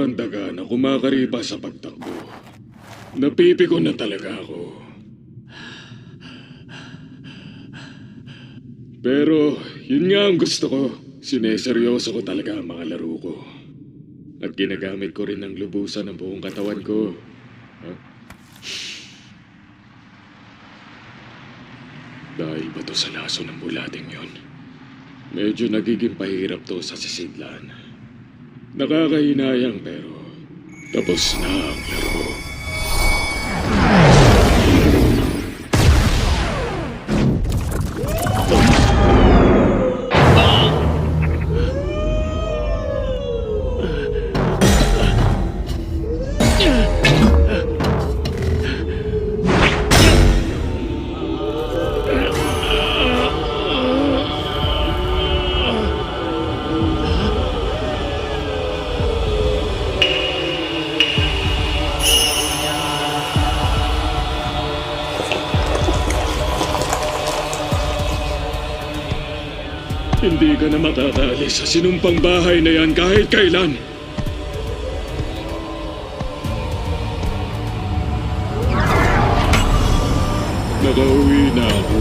kang daga na kumakaripa sa pagtakbo. Napipikon na talaga ako. Pero, yun nga ang gusto ko. Sineseryoso ko talaga ang mga laro ko. At ginagamit ko rin ng lubusan ng buong katawan ko. Huh? Dahil ba to sa laso ng bulating yon? Medyo nagiging pahirap to sa sisidlan. Nakakahinayang pero tapos na ang laro. Hindi ka na makakaalis sa sinumpang bahay na yan kahit kailan. Nakauwi na ako.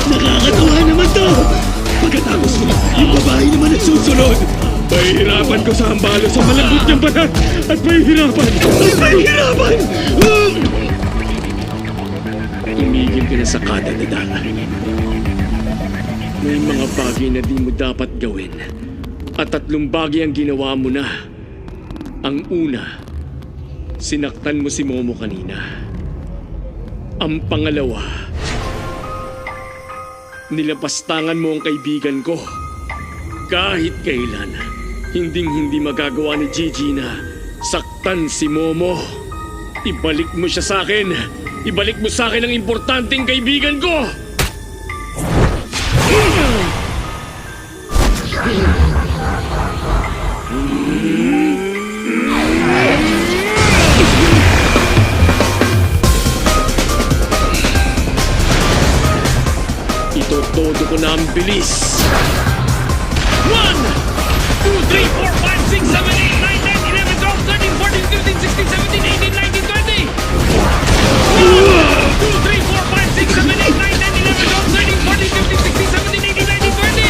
Nakakatawa naman to! Pagkatapos mo, yung babae naman ang susunod! Mahihirapan ko sa hambalo sa malambot niyang balat at mahihirapan! Mahihirapan! Tumigil ka na sa kadadadaan. May mga bagay na di mo dapat gawin. At 3 bagay ang ginawa mo na. Ang una, sinaktan mo si Momo kanina. Ang pangalawa, nilapastangan mo ang kaibigan ko. Kahit kailan, hinding-hindi magagawa ni Gigi na saktan si Momo. Ibalik mo siya sa akin. Ibalik mo sa akin ang importanteng kaibigan ko. Itotodo ko na ang bilis. 1, 2, 3, 4, 5, 6, 7, 8, 9, 10, 11, 12, 13, 14, 15, 16, 17, 18, 19, 20. 1, 2, 3, 4, 5, 6, 7, 8, 9, 10, 11, 12, 13, 14, 15, 16, 17, 18, 19, 20.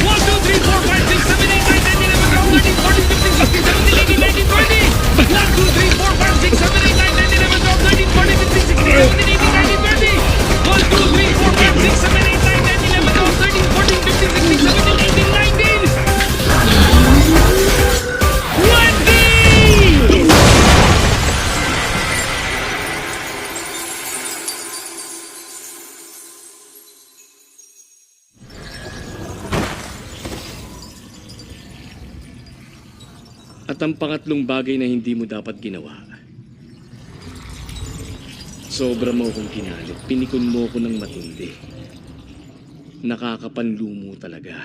1, 2, 3, 4, 5, 6, 7, 8, 9, 10, 11, 12, 13, 14, 15, 16, 17, 18, 19, 20. 1, 2, 3, 4, 5, 6, 7, 8, 9, 10, 11, 12, 13, 14, 15, 16, 17, 18, 19, 20. 1, 2, 3, 4, 5, 6, 7, 8, 9, 10, 11, 12, 13, 14, 15, 16, 17, 18, 19. 20! At ang pangatlong bagay na hindi mo dapat ginawa. Sobra mo akong kinalit. Pinikon mo ako ng matindi. Nakakapanlumo talaga.